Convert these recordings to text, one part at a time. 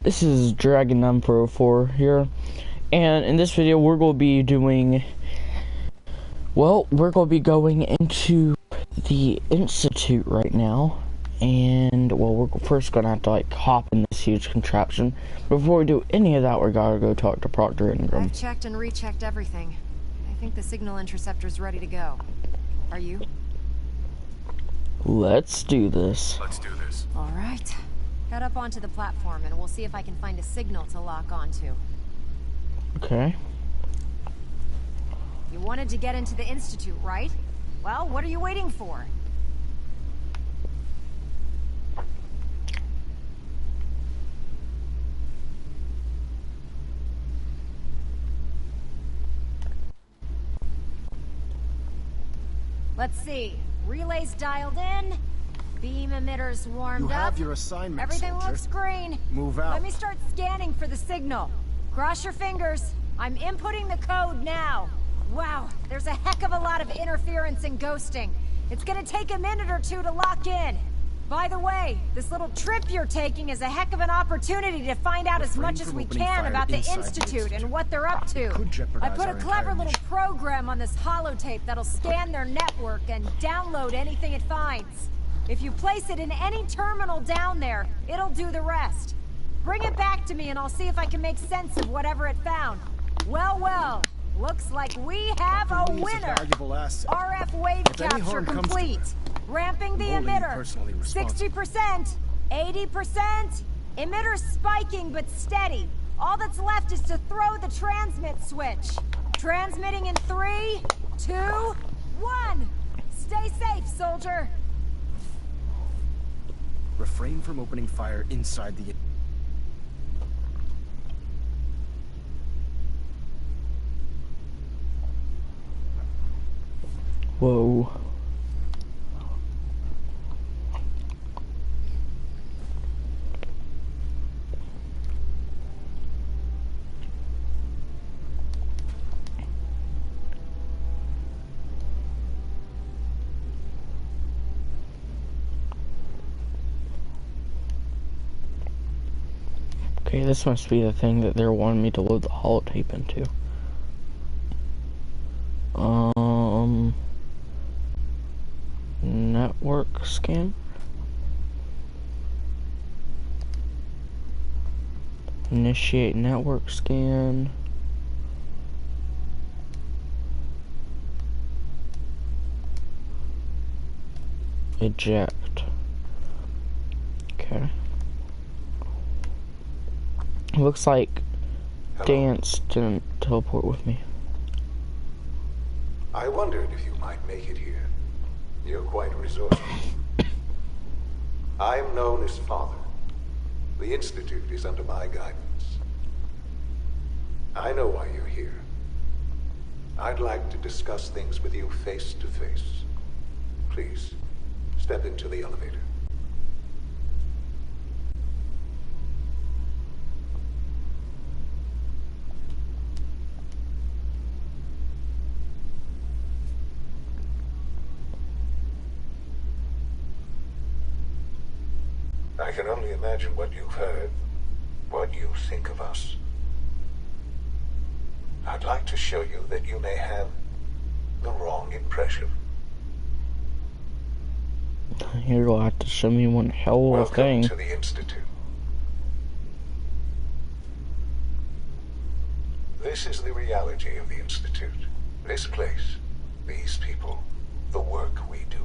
This is Dragon Emperor 4 here, and in this video we're going to be doing, well, we're going to be going into the Institute right now, and, well, we're first going to have to, like, hop in this huge contraption. Before we do any of that, we're going to go talk to Proctor Ingram. I've checked and rechecked everything. I think the signal interceptor's ready to go. Are you? Let's do this. Let's do this. All right. Head up onto the platform and we'll see if I can find a signal to lock onto. Okay. You wanted to get into the Institute, right? Well, what are you waiting for? Let's see. Relays dialed in. Beam emitters warmed up. You have your assignment, Everything soldier. looks green. Move out. Let me start scanning for the signal. Cross your fingers. I'm inputting the code now. Wow, there's a heck of a lot of interference and ghosting. It's gonna take a minute or two to lock in. By the way, this little trip you're taking is a heck of an opportunity to find out as much as we can about the Institute and what they're up to. I put a clever little program on this holotape that'll scan their network and download anything it finds. If you place it in any terminal down there, it'll do the rest. Bring it back to me and I'll see if I can make sense of whatever it found. Well, well, looks like we have a winner. RF wave capture complete. Ramping the emitter. 60%, 80%. Emitter spiking but steady. All that's left is to throw the transmit switch. Transmitting in 3, 2, 1. Stay safe, soldier. Refrain from opening fire inside the... Whoa. Okay, this must be the thing that they're wanting me to load the holotape into. Network scan? Initiate network scan. Eject. Okay. Looks like Dance didn't teleport with me. I wondered if you might make it here. You're quite resourceful. I'm known as Father. The Institute is under my guidance. I know why you're here. I'd like to discuss things with you face to face. Please, step into the elevator. I can only imagine what you've heard, what you think of us. I'd like to show you that you may have the wrong impression. You're gonna have to show me one hell of a thing. Welcome to the Institute. This is the reality of the Institute. This place, these people, the work we do.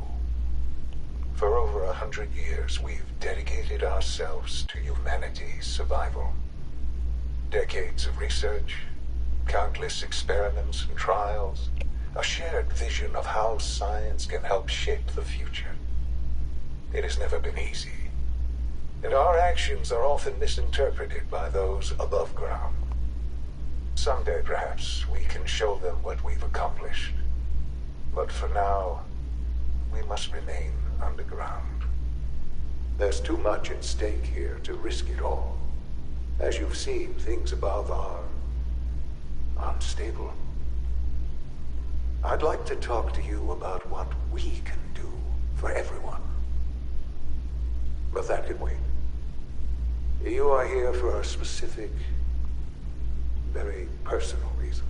For over 100 years, we've dedicated ourselves to humanity's survival. Decades of research, countless experiments and trials, a shared vision of how science can help shape the future. It has never been easy, and our actions are often misinterpreted by those above ground. Someday, perhaps, we can show them what we've accomplished. But for now, we must remain underground. There's too much at stake here to risk it all. As you've seen, things above are unstable. I'd like to talk to you about what we can do for everyone. But that can wait. You are here for a specific, very personal reason.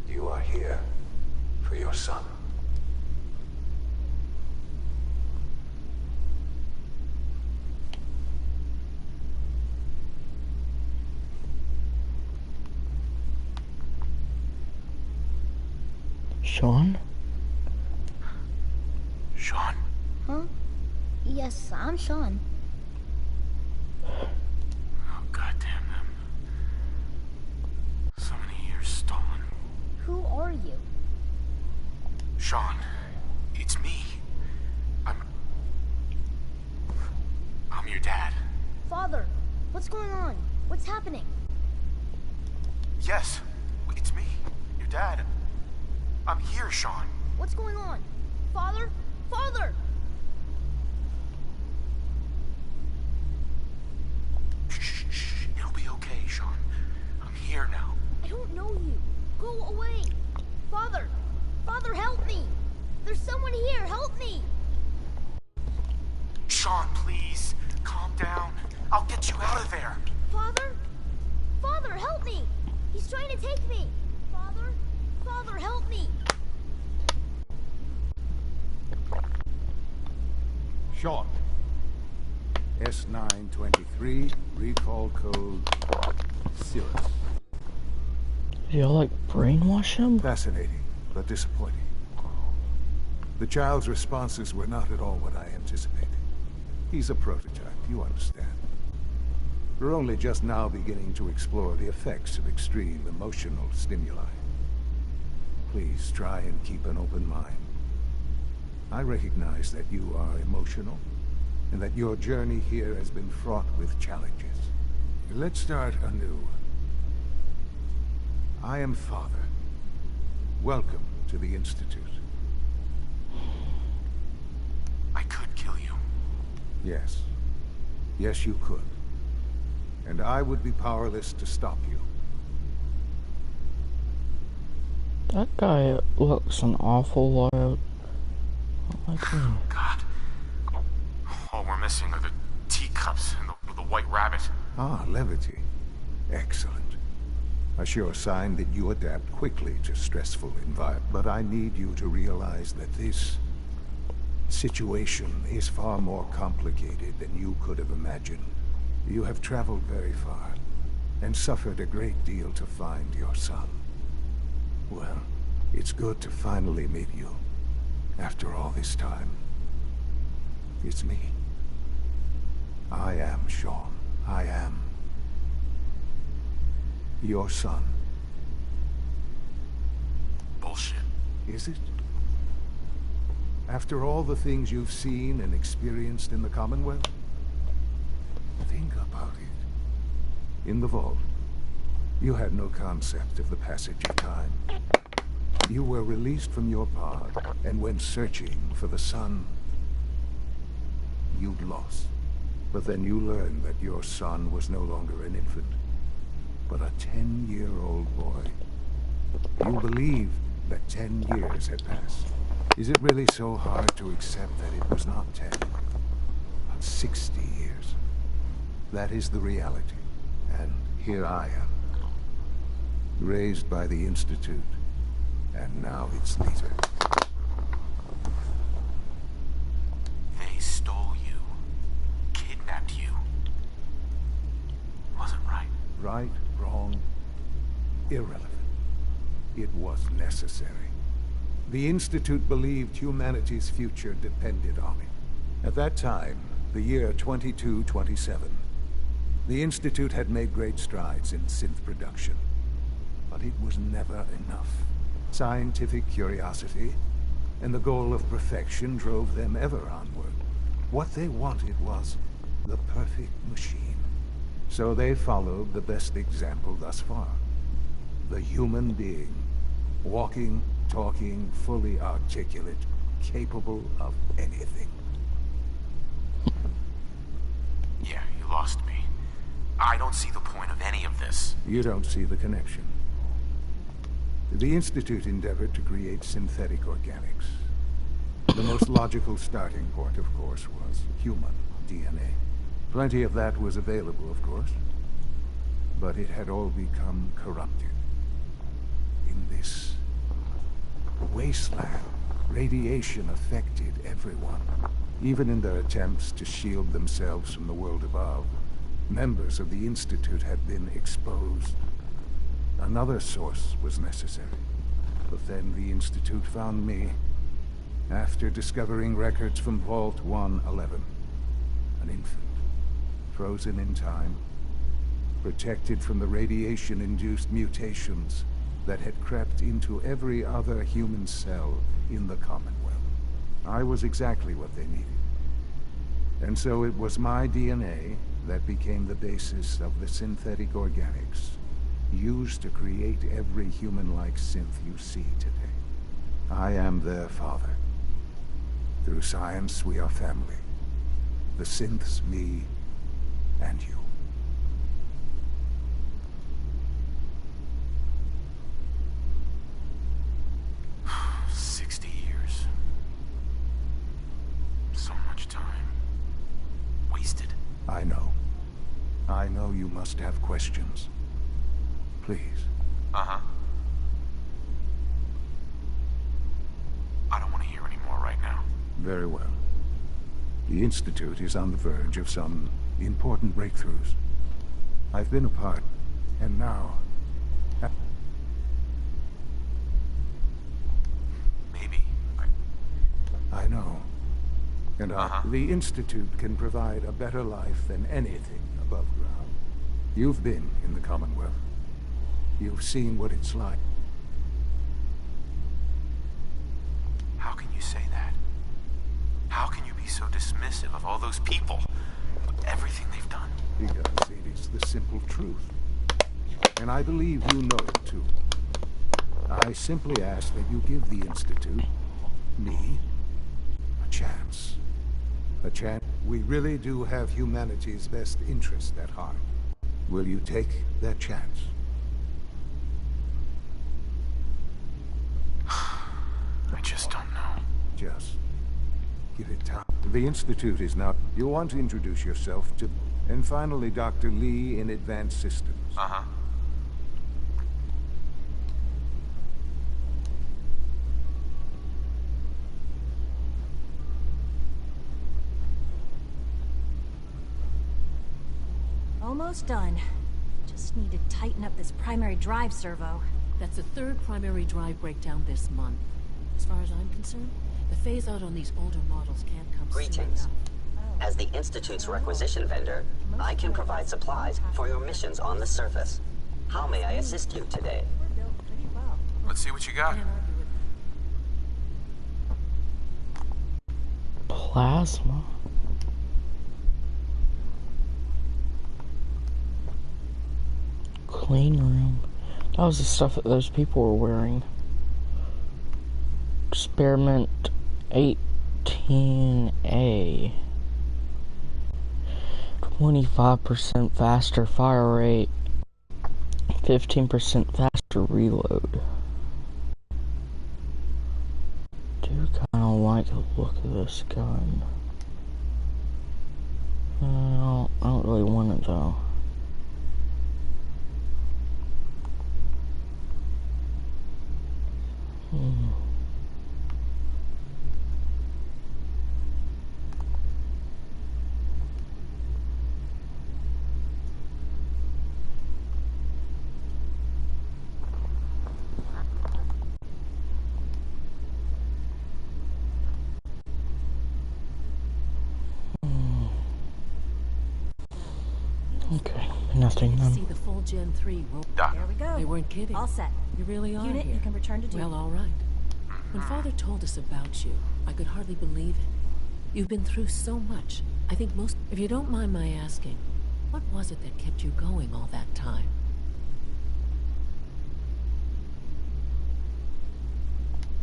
You are here for your son. Sean? Sean? Huh? Yes, I'm Sean. Oh, goddamn them. So many years stolen. Who are you? Sean, it's me. I'm your dad. Father, what's going on? What's happening? Yes, it's me, your dad. I'm here, Sean. What's going on? Father? Father! Shh. It'll be okay, Sean. I'm here now. I don't know you. Go away. Father! Father, help me! There's someone here, help me! Sean, please. Calm down. I'll get you out of there. Father? Father, help me! He's trying to take me! Father? Father, help me! Sean. S923, recall code Cirrus. Did y'all like brainwash him? Fascinating, but disappointing. The child's responses were not at all what I anticipated. He's a prototype, you understand. We're only just now beginning to explore the effects of extreme emotional stimuli. Please try and keep an open mind. I recognize that you are emotional, and that your journey here has been fraught with challenges. Let's start anew. I am Father. Welcome to the Institute. I could kill you. Yes. Yes, you could. And I would be powerless to stop you. That guy looks an awful lot like him. God. All we're missing are the teacups and the white rabbit. Ah, levity. Excellent. A sure sign that you adapt quickly to stressful environments. But I need you to realize that this situation is far more complicated than you could have imagined. You have traveled very far, and suffered a great deal to find your son. Well, it's good to finally meet you, after all this time. It's me. I am Sean. I am your son. Bullshit. Is it? After all the things you've seen and experienced in the Commonwealth? Think about it. In the vault, you had no concept of the passage of time. You were released from your pod and went searching for the son you'd lost. But then you learned that your son was no longer an infant, but a 10-year-old boy. You believed that 10 years had passed. Is it really so hard to accept that it was not 10, but 60 years? That is the reality. And here I am, raised by the Institute, and now its leader. They stole you. Kidnapped you. Wasn't right. Right, wrong, irrelevant. It was necessary. The Institute believed humanity's future depended on it. At that time, the year 2227, the Institute had made great strides in synth production. But it was never enough. Scientific curiosity and the goal of perfection drove them ever onward. What they wanted was the perfect machine. So they followed the best example thus far. The human being. Walking, talking, fully articulate, capable of anything. Yeah, you lost me. I don't see the point of any of this. You don't see the connection. The Institute endeavored to create synthetic organics. The most logical starting point, of course, was human DNA. Plenty of that was available, of course. But it had all become corrupted. In this wasteland, radiation affected everyone. Even in their attempts to shield themselves from the world above, members of the Institute had been exposed. Another source was necessary. But then the Institute found me, after discovering records from Vault 111. An infant, frozen in time, protected from the radiation-induced mutations that had crept into every other human cell in the Commonwealth. I was exactly what they needed. And so it was my DNA that became the basis of the synthetic organics used to create every human-like synth you see today. I am their father. Through science, we are family. The synths, me, and you. I know you must have questions. Please. Uh-huh. I don't want to hear any more right now. Very well. The Institute is on the verge of some important breakthroughs. I've been a part, and now... Maybe. I know. And the Institute can provide a better life than anything above ground. You've been in the Commonwealth. You've seen what it's like. How can you say that? How can you be so dismissive of all those people? Everything they've done? Because it is the simple truth. And I believe you know it too. I simply ask that you give the Institute, me, a chance. A chance. We really do have humanity's best interest at heart. Will you take that chance? I just don't know. Just give it time. The Institute is now... You'll want to introduce yourself to... And finally, Dr. Lee in Advanced Systems. Uh-huh. Almost done. Just need to tighten up this primary drive servo. That's the third primary drive breakdown this month. As far as I'm concerned, the phase-out on these older models can't come soon Greetings. enough. As the Institute's requisition vendor, I can provide supplies for your missions on the surface. How may I assist you today? We're built pretty well. Let's see what you got. Can't argue with Plasma. Clean room. That was the stuff that those people were wearing. Experiment 18A. 25% faster fire rate. 15% faster reload. Do kinda like the look of this gun. I don't really want it though. Okay, nothing. see the full Gen 3 roll. Doc. There we go. They weren't kidding. All set. You really are Unit, here. you can return to duty. Well, all right. When Father told us about you, I could hardly believe it. You've been through so much. I think most... If you don't mind my asking, what was it that kept you going all that time?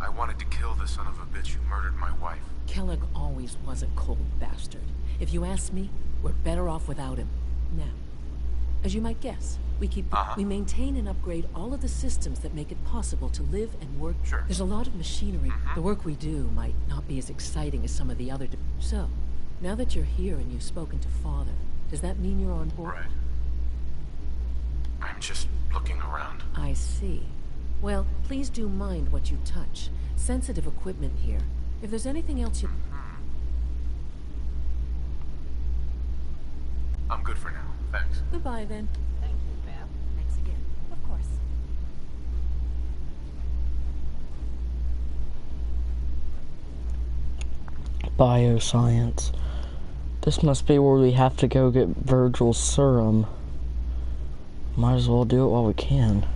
I wanted to kill the son of a bitch who murdered my wife. Kellogg always was a cold bastard. If you ask me, we're better off without him. Now, as you might guess, we maintain and upgrade all of the systems that make it possible to live and work. Sure. There's a lot of machinery. The work we do might not be as exciting as some of the other... So, now that you're here and you've spoken to Father, Does that mean you're on board? Right. I'm just looking around. I see. Well, please do mind what you touch. Sensitive equipment here. If there's anything else you... I'm good for now. Thanks. Goodbye, then. Thank you, ma'am. Thanks again. Of course. Bioscience. This must be where we have to go get Virgil's serum. Might as well do it while we can.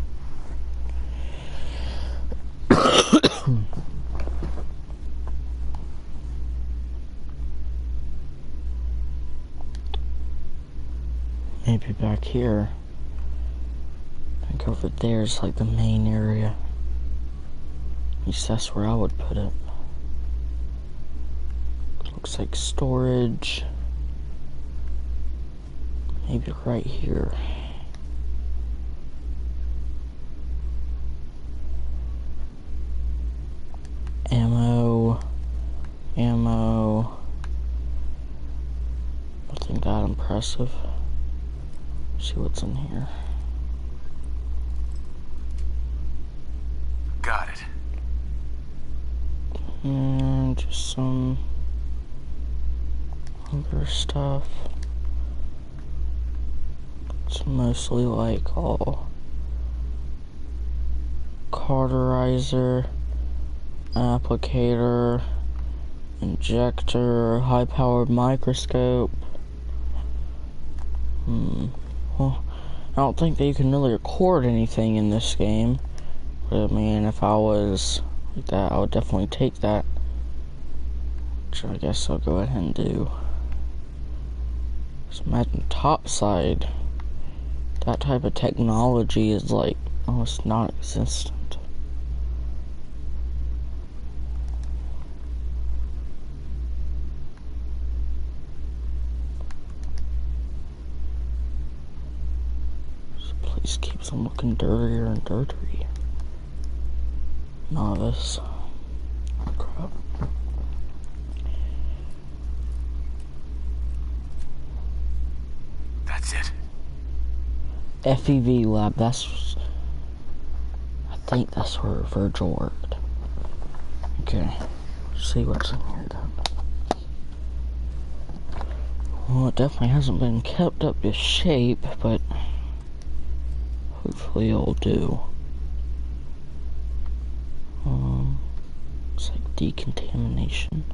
Maybe back here. I think over there is like the main area. At least that's where I would put it. Looks like storage. Maybe right here. Ammo. Nothing that impressive. See what's in here. Got it. And just some other stuff. It's mostly like all cauterizer, applicator, injector, high-powered microscope. Well, I don't think that you can really record anything in this game. But I mean, if I was like that, I would definitely take that. Which I guess I'll go ahead and do. Just imagine topside. That type of technology is like almost non-existent. This place keeps on looking dirtier and dirtier. Novice. Oh, crap. That's it. FEV lab, that's... I think that's where Virgil worked. Okay, let's see what's in here then. Well, it definitely hasn't been kept up to shape, but hopefully it'll do. It's like decontamination.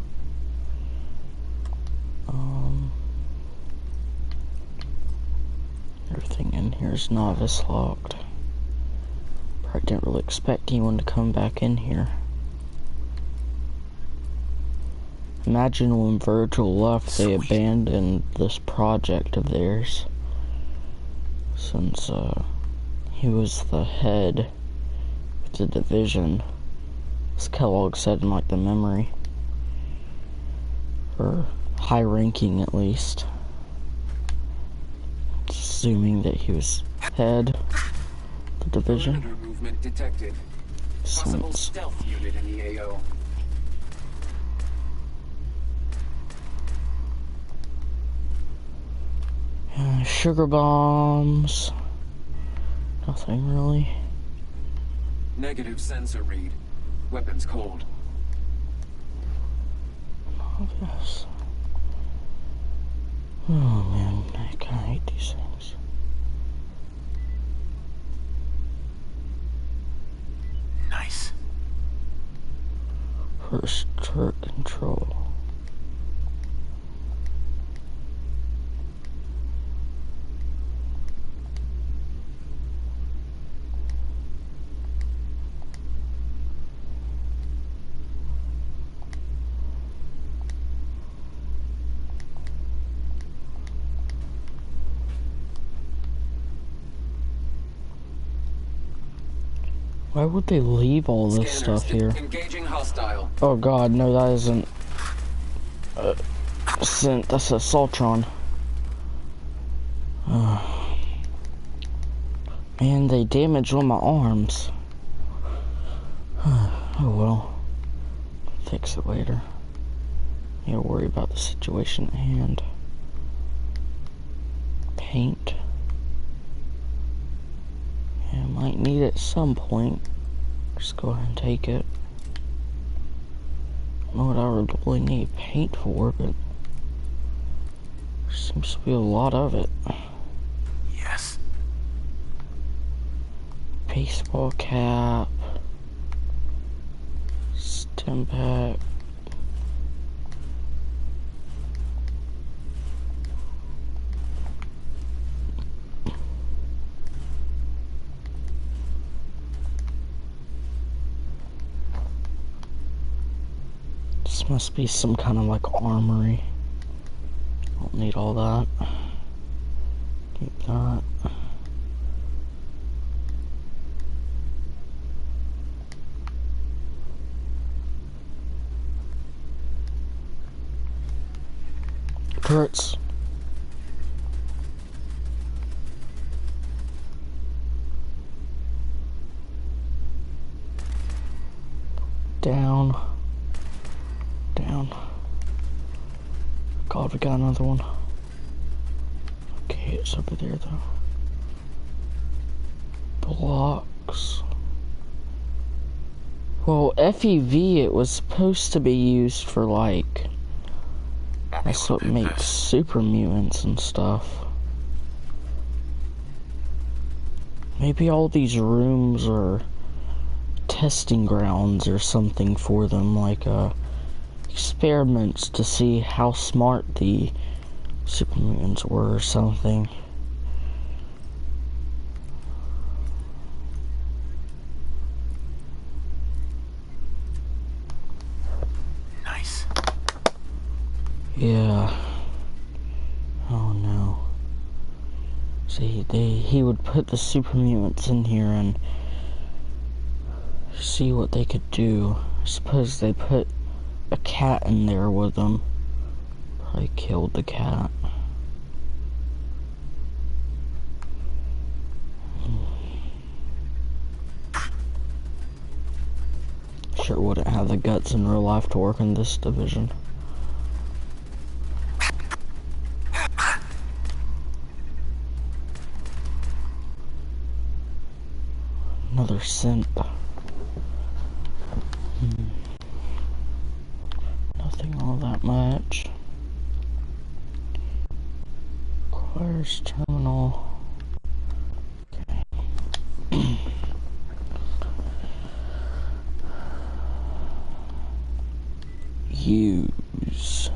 Everything in here is novice locked. Probably didn't really expect anyone to come back in here. Imagine when Virgil left, they abandoned this project of theirs. Since, he was the head of the division. As Kellogg said in, like, the memory. Or high ranking, at least. Assuming that he was head of the division. Perimeter movement detected. Possible stealth unit in the AO. Sugar bombs. Nothing really. Negative sensor read. Weapons cold. Obvious. Oh man, I kinda hate these things. Nice. First turret control. Why would they leave all this stuff here? Engaging hostile. Oh god, no, that isn't Synth, that's a Sultron. Man, they damaged one of my arms. Oh well. Fix it later. Need to worry about the situation at hand. paint. Yeah, I might need it at some point. Just go ahead and take it. I don't know what I would really need paint for, but there seems to be a lot of it. Yes. Baseball cap. Stim pack. This must be some kind of like armory. Don't need all that. Keep that. Turrets. Down. Down. God, we got another one. Okay, it's over there though. Blocks. Well, FEV, it was supposed to be used for like, that's what makes super mutants and stuff. Maybe all these rooms are testing grounds or something for them, like experiments to see how smart the super mutants were or something. Nice. Yeah. Oh no. See, he would put the super mutants in here and see what they could do. I suppose they put a cat in there with them. Probably killed the cat. Sure wouldn't have the guts in real life to work in this division. Another scent. Nothing all that much. Requires terminal. Okay. Use.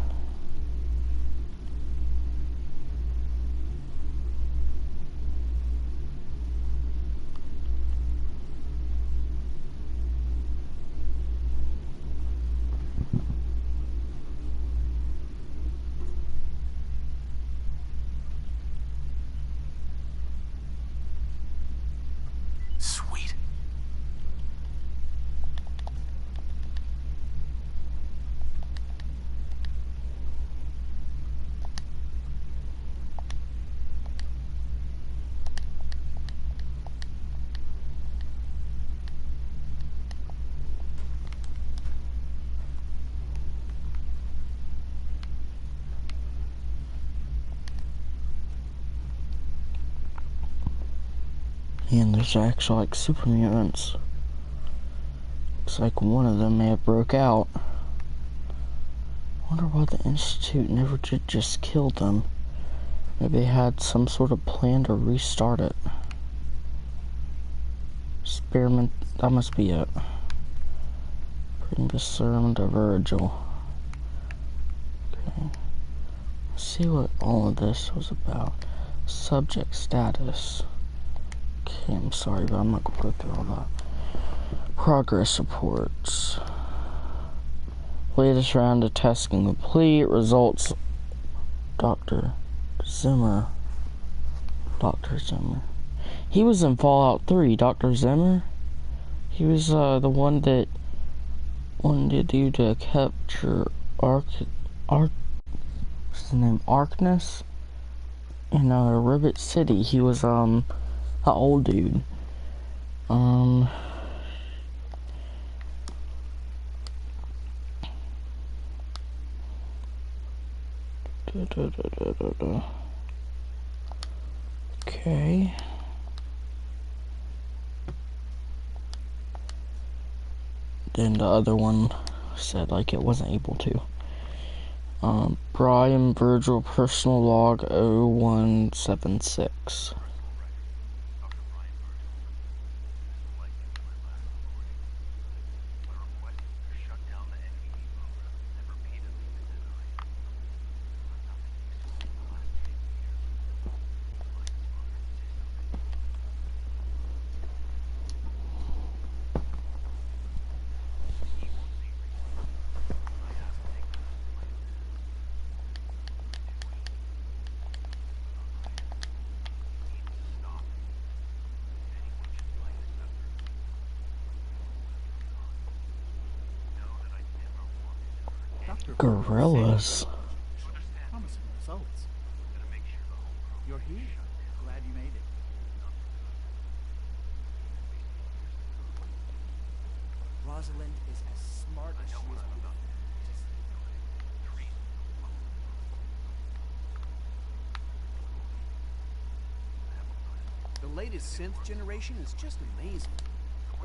Sweet. And there's actually like super mutants. Looks like one of them may have broke out. Wonder why the Institute never did just kill them. Maybe they had some sort of plan to restart it. Experiment, that must be it. Bring the serum to Virgil. Okay. Let's see what all of this was about. Subject status. Okay, I'm sorry, but I'm not gonna go through all that. Progress reports. Latest round of testing complete. Results. Dr. Zimmer. He was in Fallout 3. Dr. Zimmer. He was the one that wanted you to capture what's his name? Arkness? In Rivet City. He was an old dude. Okay. Then the other one said like it wasn't able to. Brian Virgil personal log 0176. Gorillas. Promising results. You're here. Glad you made it. Rosalind is as smart as she is beautiful. The latest synth generation is just amazing.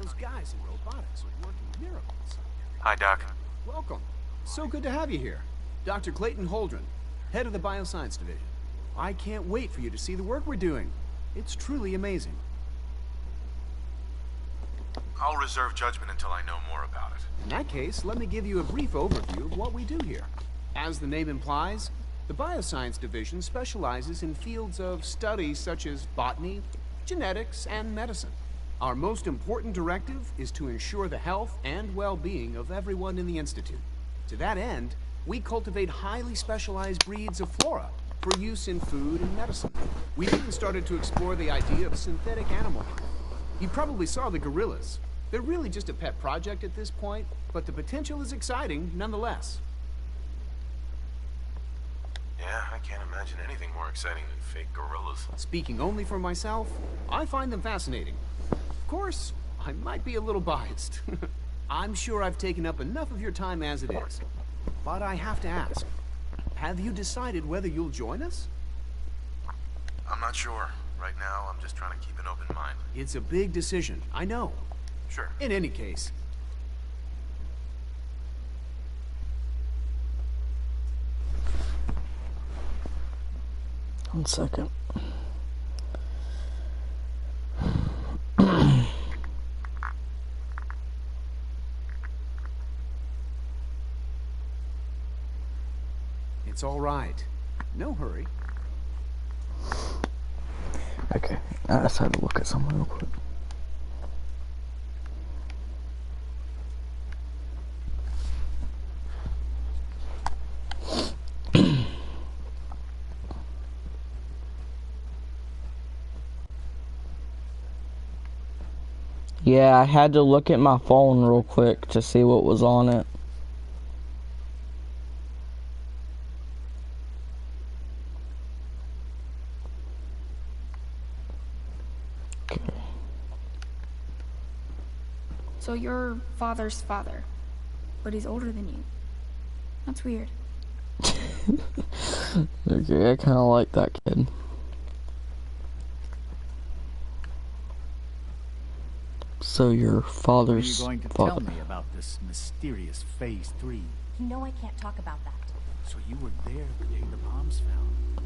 Those guys in robotics are working miracles. Hi, Doc. Welcome. So good to have you here. Dr. Clayton Holdren, head of the Bioscience Division. I can't wait for you to see the work we're doing. It's truly amazing. I'll reserve judgment until I know more about it. In that case, let me give you a brief overview of what we do here. As the name implies, the Bioscience Division specializes in fields of study such as botany, genetics, and medicine. Our most important directive is to ensure the health and well-being of everyone in the Institute. To that end, we cultivate highly specialized breeds of flora for use in food and medicine. We've even started to explore the idea of synthetic animal life. You probably saw the gorillas. They're really just a pet project at this point, but the potential is exciting nonetheless. Yeah, I can't imagine anything more exciting than fake gorillas. Speaking only for myself, I find them fascinating. Of course, I might be a little biased. I'm sure I've taken up enough of your time as it is. But I have to ask, have you decided whether you'll join us? I'm not sure. Right now, I'm just trying to keep an open mind. It's a big decision, I know. Sure. In any case. 1 second. It's all right. No hurry. Okay, I just had to look at something real quick. Yeah, I had to look at my phone real quick to see what was on it. Okay. So you're father's father, but he's older than you. That's weird. Okay, I kind of like that kid. So your father's What are you going to father. tell me about this mysterious Phase 3? You know I can't talk about that. So you were there the day the bombs fell.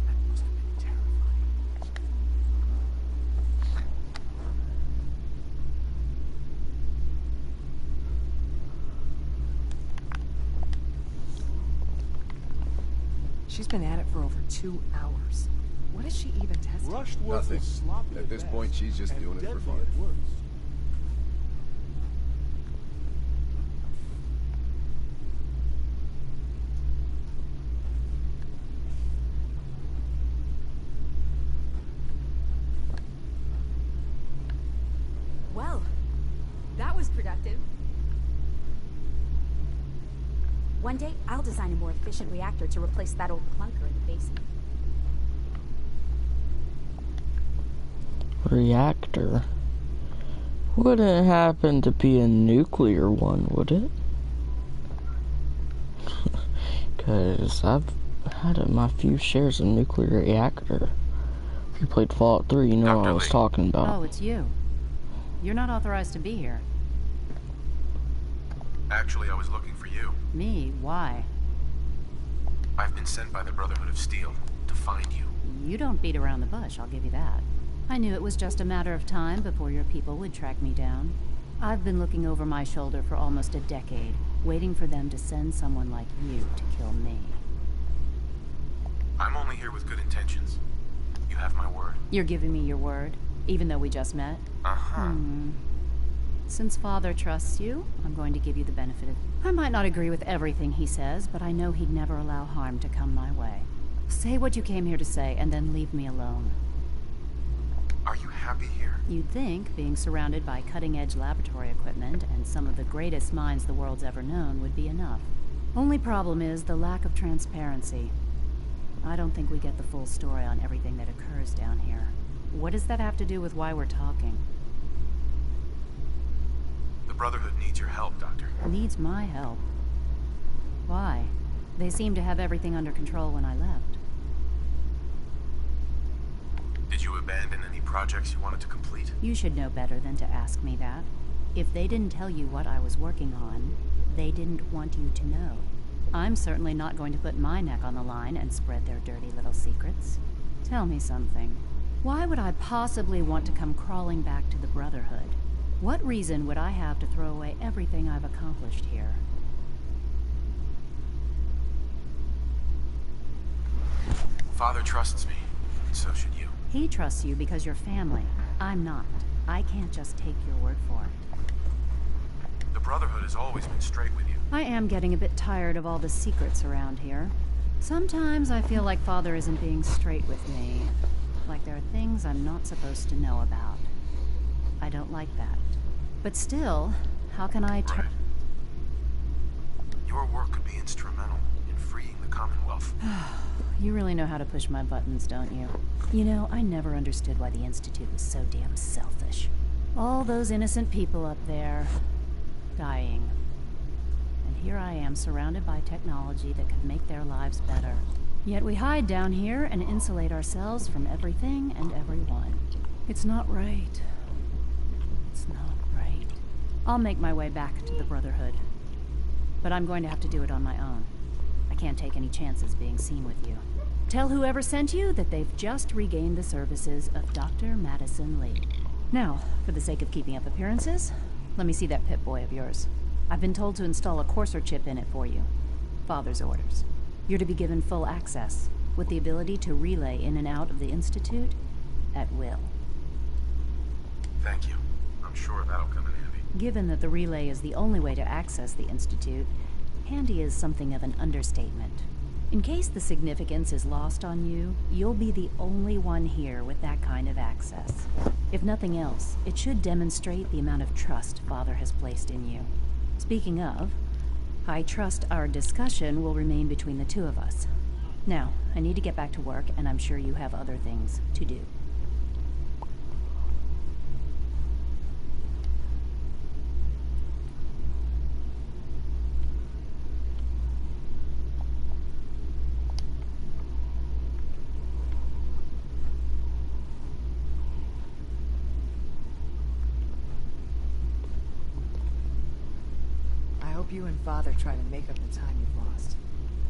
That must have been terrifying. She's been at it for over 2 hours. What is she even testing? Rushed work Nothing. was sloppy At this best point, she's just and doing it for deadly fun. at worst. Well, that was productive. One day, I'll design a more efficient reactor to replace that old clunker in the basement. Reactor? Wouldn't happen to be a nuclear one, would it? Because I've had my few shares of nuclear reactor. you played Fallout 3, you know what I was talking about. Oh, it's you. You're not authorized to be here. Actually, I was looking for you. Me? Why? I've been sent by the Brotherhood of Steel to find you. You don't beat around the bush, I'll give you that. I knew it was just a matter of time before your people would track me down. I've been looking over my shoulder for almost a decade, waiting for them to send someone like you to kill me. I'm only here with good intentions. You have my word. You're giving me your word, even though we just met? Uh-huh. Since Father trusts you, I'm going to give you the benefit of... I might not agree with everything he says, but I know he'd never allow harm to come my way. Say what you came here to say, and then leave me alone. Are you happy here? You'd think being surrounded by cutting-edge laboratory equipment and some of the greatest minds the world's ever known would be enough. Only problem is the lack of transparency. I don't think we get the full story on everything that occurs down here. What does that have to do with why we're talking? The Brotherhood needs your help, Doctor. Needs my help? Why? They seemed to have everything under control when I left. Did you abandon any projects you wanted to complete? You should know better than to ask me that. If they didn't tell you what I was working on, they didn't want you to know. I'm certainly not going to put my neck on the line and spread their dirty little secrets. Tell me something. Why would I possibly want to come crawling back to the Brotherhood? What reason would I have to throw away everything I've accomplished here? Father trusts me, and so should you. He trusts you because you're family. I'm not. I can't just take your word for it. The Brotherhood has always been straight with you. I am getting a bit tired of all the secrets around here. Sometimes I feel like Father isn't being straight with me. Like there are things I'm not supposed to know about. I don't like that. But still, how can I Right. Your work could be instrumental in freeing the Commonwealth. You really know how to push my buttons, don't you? You know, I never understood why the Institute was so damn selfish. All those innocent people up there, dying. And here I am, surrounded by technology that could make their lives better. Yet we hide down here and insulate ourselves from everything and everyone. It's not right. It's not right. I'll make my way back to the Brotherhood. But I'm going to have to do it on my own. I can't take any chances being seen with you. Tell whoever sent you that they've just regained the services of Dr. Madison Lee. Now, for the sake of keeping up appearances, let me see that Pip-Boy of yours. I've been told to install a courser chip in it for you. Father's orders. You're to be given full access, with the ability to relay in and out of the Institute at will. Thank you. I'm sure that'll come in handy. Given that the relay is the only way to access the Institute, handy is something of an understatement. In case the significance is lost on you, you'll be the only one here with that kind of access. If nothing else, it should demonstrate the amount of trust Father has placed in you. Speaking of, I trust our discussion will remain between the two of us. Now, I need to get back to work, and I'm sure you have other things to do. I hope you and Father try to make up the time you've lost.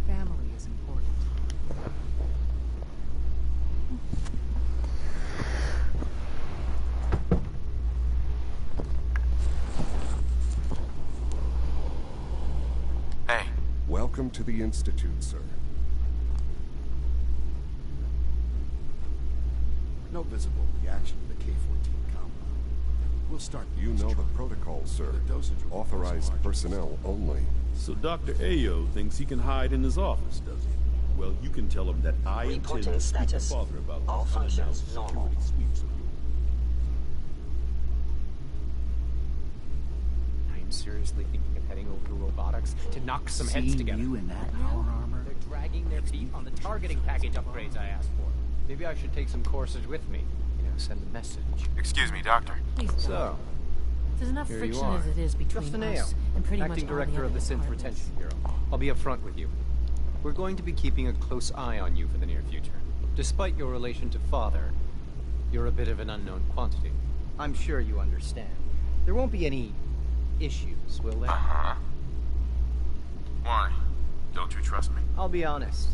Family is important. Hey. Welcome to the Institute, sir. No visible reaction to the K-14 compound. We'll start. You know the protocol, sir. Authorized personnel only. So Dr. Ayo thinks he can hide in his office, does he? Well, you can tell him that I intend to speak to Father about All this functions unannounced normal. security sweeps of yours. I am seriously thinking of heading over to robotics to knock some heads together. You in that power armor? They're dragging their feet on the targeting package upgrades I asked for. Maybe I should take some courses with me. You know, send a message. Excuse me, Doctor. So, There's enough here friction you are. as it is between Justin us Ayo, and pretty acting much all director the of other the Synth departments. Retention Bureau. I'll be upfront with you. We're going to be keeping a close eye on you for the near future. Despite your relation to Father, You're a bit of an unknown quantity. I'm sure you understand. There won't be any issues, will there? Uh-huh. Why? Don't you trust me? I'll be honest.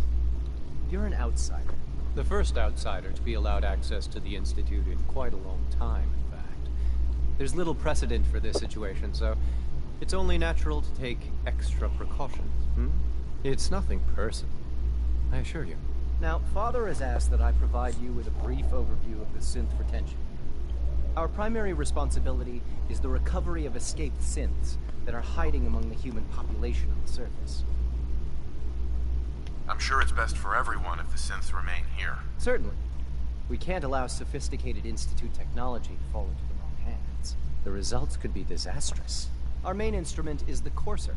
You're an outsider. The first outsider to be allowed access to the Institute in quite a long time, in fact. There's little precedent for this situation, so it's only natural to take extra precautions. It's nothing personal, I assure you. Now, Father has asked that I provide you with a brief overview of the synth retention. Our primary responsibility is the recovery of escaped synths that are hiding among the human population on the surface. I'm sure it's best for everyone if the synths remain here. Certainly. We can't allow sophisticated Institute technology to fall into the wrong hands. The results could be disastrous. Our main instrument is the Courser,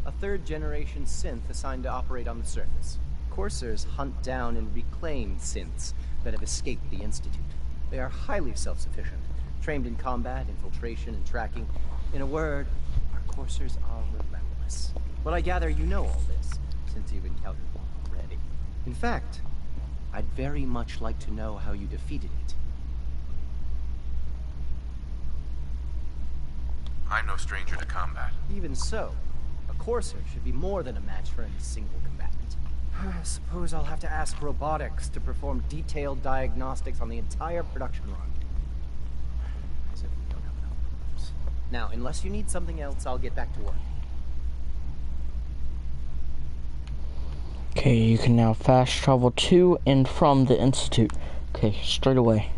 a third-generation synth assigned to operate on the surface. Coursers hunt down and reclaim synths that have escaped the Institute. They are highly self-sufficient, trained in combat, infiltration, and tracking. In a word, our Coursers are relentless. But I gather you know all this, since you've encountered one already. In fact, I'd very much like to know how you defeated it. I'm no stranger to combat. Even so, a Courser should be more than a match for any single combatant. I suppose I'll have to ask robotics to perform detailed diagnostics on the entire production run. As if we don't have enough problems. Now, unless you need something else, I'll get back to work. Okay, you can now fast travel to and from the Institute. Okay, straight away.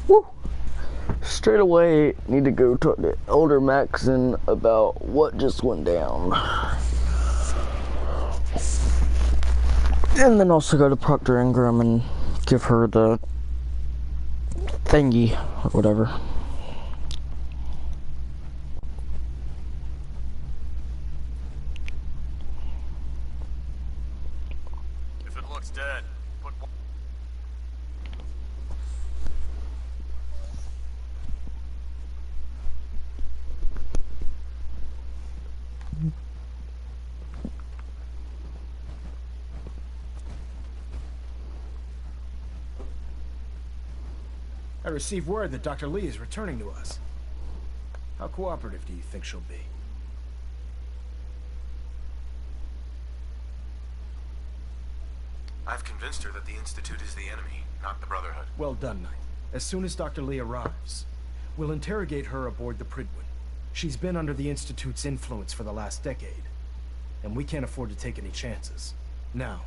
Woo! Straight away, need to go talk to Elder Maxon about what just went down. And then also go to Proctor Ingram and give her the thingy or whatever. If it looks dead, put one. I received word that Dr. Lee is returning to us. How cooperative do you think she'll be? I've convinced her that the Institute is the enemy, not the Brotherhood. Well done, Knight. As soon as Dr. Lee arrives, we'll interrogate her aboard the Pridwin. She's been under the Institute's influence for the last decade, and we can't afford to take any chances. Now,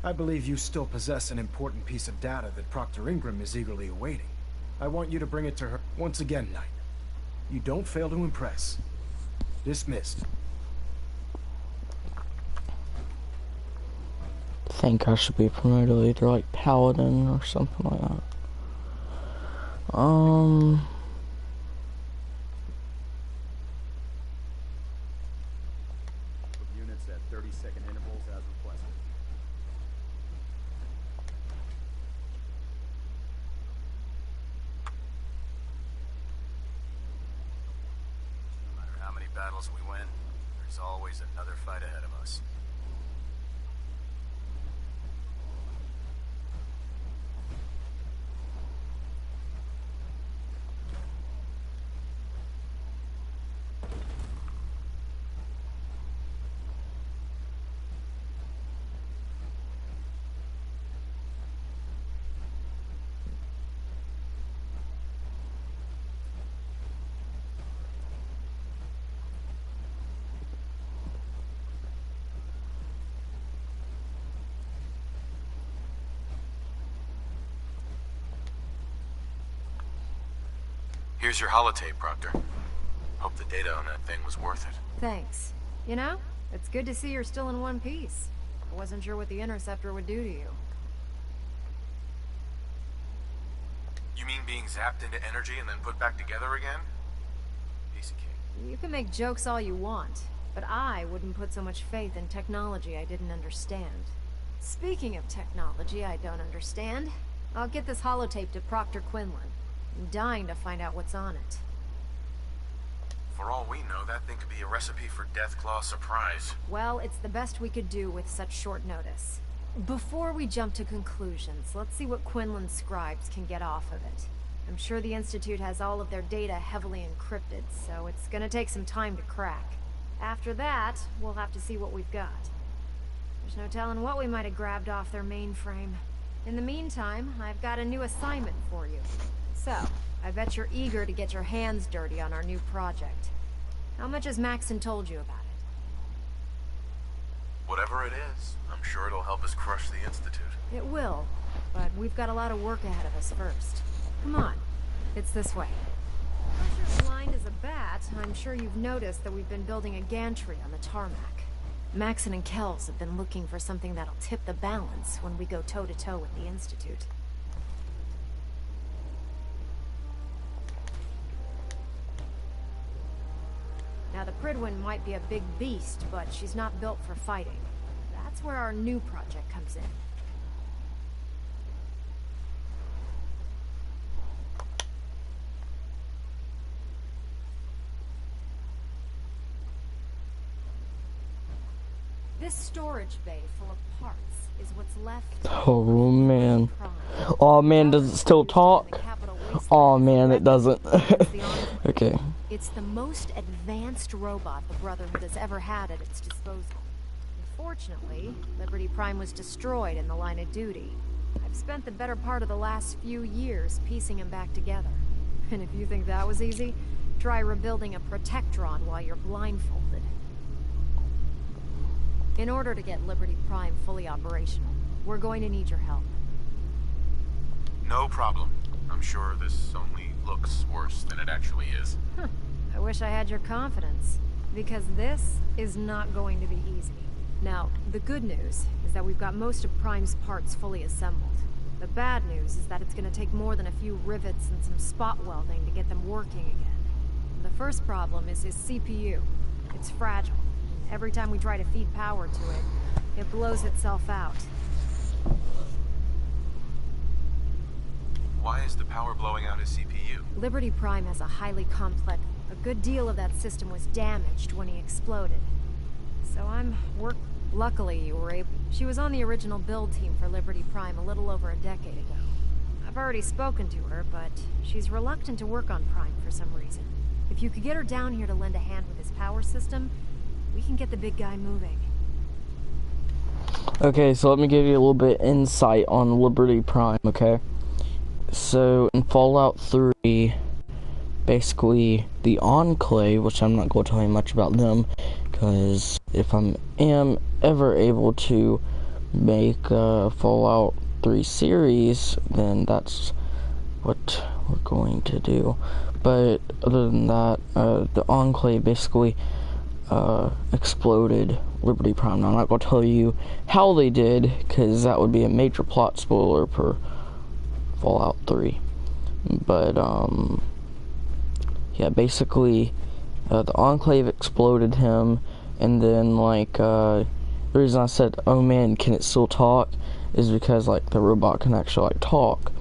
I believe you still possess an important piece of data that Proctor Ingram is eagerly awaiting. I want you to bring it to her. Once again, Knight, you don't fail to impress. Dismissed. I think I should be promoted either like Paladin or something like that. Units at 30-second intervals as requested. No matter how many battles we win, there's always another fight ahead of us. Here's your holotape, Proctor. Hope the data on that thing was worth it. Thanks. You know, it's good to see you're still in one piece. I wasn't sure what the Interceptor would do to you. You mean being zapped into energy and then put back together again? Piece of cake. You can make jokes all you want, but I wouldn't put so much faith in technology I didn't understand. Speaking of technology I don't understand, I'll get this holotape to Proctor Quinlan. I'm dying to find out what's on it. For all we know, that thing could be a recipe for Deathclaw surprise. Well, it's the best we could do with such short notice. Before we jump to conclusions, let's see what Quinlan's scribes can get off of it. I'm sure the Institute has all of their data heavily encrypted, so it's gonna take some time to crack. After that, we'll have to see what we've got. There's no telling what we might have grabbed off their mainframe. In the meantime, I've got a new assignment for you. So, I bet you're eager to get your hands dirty on our new project. How much has Maxon told you about it? Whatever it is, I'm sure it'll help us crush the Institute. It will, but we've got a lot of work ahead of us first. Come on, it's this way. Unless you're blind as a bat, I'm sure you've noticed that we've been building a gantry on the tarmac. Maxon and Kells have been looking for something that'll tip the balance when we go toe-to-toe with the Institute. Now, the Pridwin might be a big beast, but she's not built for fighting. That's where our new project comes in. This storage bay full of parts is what's left. Oh man. Oh man, does it still talk? Oh man, it doesn't. Okay. It's the most advanced robot the Brotherhood has ever had at its disposal. Unfortunately, Liberty Prime was destroyed in the line of duty. I've spent the better part of the last few years piecing him back together. And if you think that was easy, try rebuilding a Protectron while you're blindfolded. In order to get Liberty Prime fully operational, we're going to need your help. No problem. I'm sure this only looks worse than it actually is. I wish I had your confidence, because this is not going to be easy. Now, the good news is that we've got most of Prime's parts fully assembled. The bad news is that it's going to take more than a few rivets and some spot welding to get them working again. The first problem is his CPU. It's fragile. Every time we try to feed power to it, it blows itself out. Why is the power blowing out his CPU? Liberty Prime has a highly complex... A good deal of that system was damaged when he exploded. So luckily you were able... She was on the original build team for Liberty Prime a little over a decade ago. I've already spoken to her, but she's reluctant to work on Prime for some reason. If you could get her down here to lend a hand with his power system, we can get the big guy moving. Okay, so let me give you a little bit insight on Liberty Prime, okay? So, in Fallout 3, basically, the Enclave, which I'm not going to tell you much about them, because if I am ever able to make a Fallout 3 series, then that's what we're going to do. But other than that, the Enclave basically exploded Liberty Prime. Now, I'm not going to tell you how they did, because that would be a major plot spoiler for Fallout 3. But, yeah, basically, the Enclave exploded him, and then, like, the reason I said, oh man, can it still talk, is because, like, the robot can actually, like, talk.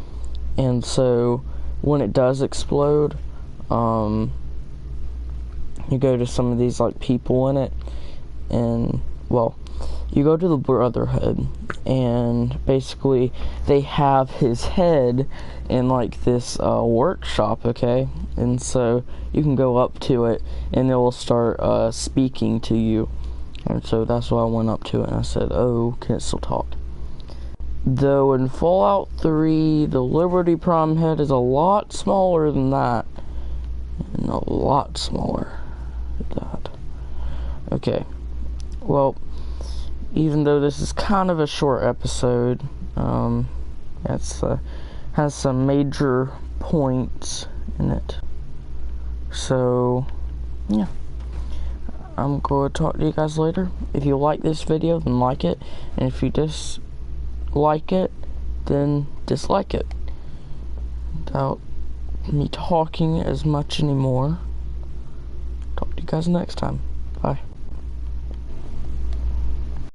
And so, when it does explode, you go to some of these, like, people in it, and, well, you go to the Brotherhood, and basically, they have his head in, like, this, workshop, okay? And so, you can go up to it, and it will start, speaking to you. And so, that's why I went up to it, and I said, oh, can it still talk? Though, in Fallout 3, the Liberty Prime head is a lot smaller than that. And a lot smaller than that. Okay. Well, even though this is kind of a short episode, it's has some major points in it. So, yeah. I'm going to talk to you guys later. If you like this video, then like it. And if you dislike it, then dislike it. Without me talking as much anymore. Talk to you guys next time. Bye.